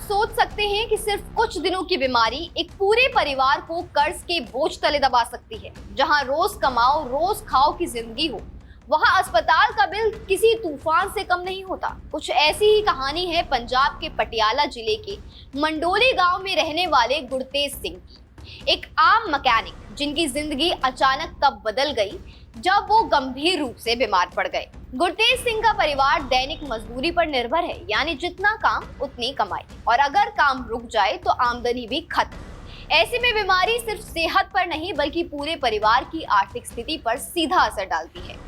सोच सकते हैं कि सिर्फ कुछ दिनों की बीमारी एक पूरे परिवार को कर्ज के बोझ तले दबा सकती है। जहां रोज कमाओ रोज खाओ की जिंदगी हो, वहां अस्पताल का बिल किसी तूफान से कम नहीं होता। कुछ ऐसी ही कहानी है पंजाब के पटियाला जिले के मंडोली गांव में रहने वाले गुरतेज सिंह की। एक आम मैकेनिक जिनकी जिंदगी अचानक तब बदल गई जब वो गंभीर रूप से बीमार पड़ गए। गुरतेज सिंह का परिवार दैनिक मजदूरी पर निर्भर है, यानी जितना काम उतनी कमाई, और अगर काम रुक जाए तो आमदनी भी खत्म। ऐसे में बीमारी सिर्फ सेहत पर नहीं बल्कि पूरे परिवार की आर्थिक स्थिति पर सीधा असर डालती है।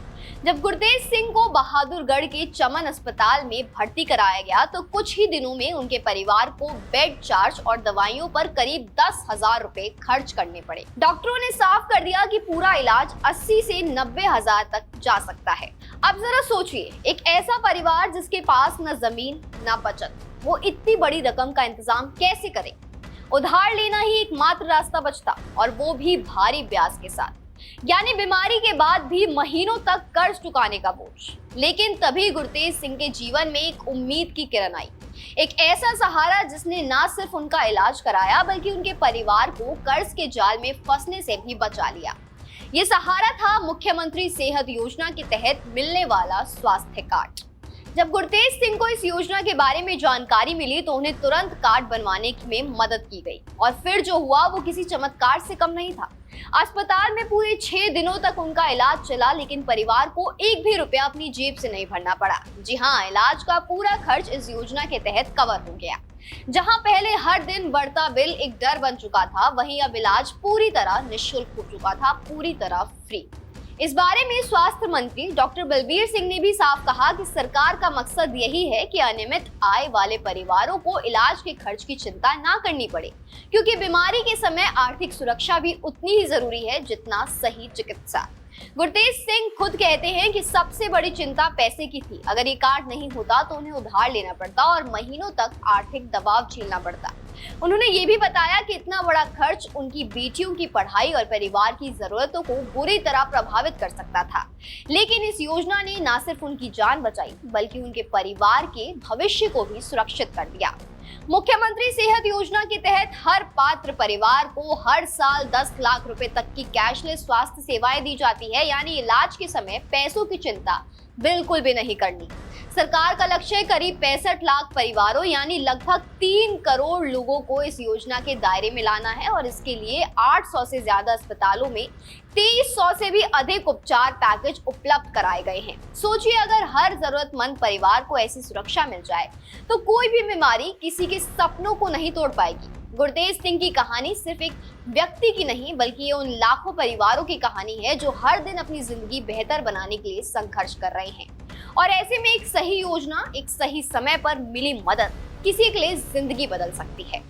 जब गुरतेज सिंह को बहादुरगढ़ के चमन अस्पताल में भर्ती कराया गया तो कुछ ही दिनों में उनके परिवार को बेड चार्ज और दवाइयों पर करीब 10,000 रुपए खर्च करने पड़े। डॉक्टरों ने साफ कर दिया कि पूरा इलाज 80 से 90,000 तक जा सकता है। अब जरा सोचिए, एक ऐसा परिवार जिसके पास न जमीन न बचत, वो इतनी बड़ी रकम का इंतजाम कैसे करे? उधार लेना ही एकमात्र रास्ता बचता, और वो भी भारी ब्याज के साथ, यानी बीमारी के बाद भी महीनों तक कर्ज चुकाने का बोझ। लेकिन तभी गुरतेज सिंह के जीवन में एक उम्मीद की किरण आई, एक ऐसा सहारा जिसने न सिर्फ उनका इलाज कराया बल्कि उनके परिवार को कर्ज के जाल में फंसने से भी बचा लिया। ये सहारा था मुख्यमंत्री सेहत योजना के तहत मिलने वाला स्वास्थ्य कार्ड। जब गुरतेज सिंह को इस योजना के बारे में जानकारी मिली तो उन्हें तुरंत कार्ड बनवाने में मदद की गई, और फिर जो हुआ वो किसी चमत्कार से कम नहीं था। अस्पताल में पूरे 6 दिनों तक उनका इलाज चला, लेकिन परिवार को एक भी रुपया अपनी जेब से नहीं भरना पड़ा। जी हाँ, इलाज का पूरा खर्च इस योजना के तहत कवर हो गया। जहां पहले हर दिन बढ़ता बिल एक डर बन चुका था, वहीं अब इलाज पूरी तरह निःशुल्क हो चुका था, पूरी तरह फ्री। इस बारे में स्वास्थ्य मंत्री डॉक्टर बलबीर सिंह ने भी साफ कहा कि सरकार का मकसद यही है कि अनियमित आय वाले परिवारों को इलाज के खर्च की चिंता ना करनी पड़े, क्योंकि बीमारी के समय आर्थिक सुरक्षा भी उतनी ही जरूरी है जितना सही चिकित्सा। गुरतेज सिंह खुद कहते हैं कि सबसे बड़ी चिंता पैसे की थी। अगर ये कार्ड नहीं होता तो उन्हें उधार लेना पड़ता और महीनों तक आर्थिक दबाव झेलना पड़ता। उन्होंने ये भी बताया कि इतना बड़ा खर्च उनकी बेटियों की पढ़ाई और परिवार की जरूरतों को बुरी तरह प्रभावित कर सकता था। लेकिन इस योजना ने न सिर्फ उनकी जान बचाई बल्कि उनके परिवार के भविष्य को भी सुरक्षित कर दिया। मुख्यमंत्री सेहत योजना के तहत हर पात्र परिवार को हर साल 10 लाख रुपए तक की कैशलेस स्वास्थ्य सेवाएं दी जाती है, यानी इलाज के समय पैसों की चिंता बिल्कुल भी नहीं करनी। सरकार का लक्ष्य करीब 65 लाख परिवारों यानी लगभग 3 करोड़ लोगों को इस योजना के दायरे में लाना है, और इसके लिए 800 से ज्यादा अस्पतालों में 2300 से भी अधिक उपचार पैकेज उपलब्ध कराए गए हैं। सोचिए, अगर हर जरूरतमंद परिवार को ऐसी सुरक्षा मिल जाए तो कोई भी बीमारी किसी के सपनों को नहीं तोड़ पाएगी। गुरतेज सिंह की कहानी सिर्फ एक व्यक्ति की नहीं बल्कि ये उन लाखों परिवारों की कहानी है जो हर दिन अपनी जिंदगी बेहतर बनाने के लिए संघर्ष कर रहे हैं। और ऐसे में एक सही योजना, एक सही समय पर मिली मदद किसी के लिए जिंदगी बदल सकती है।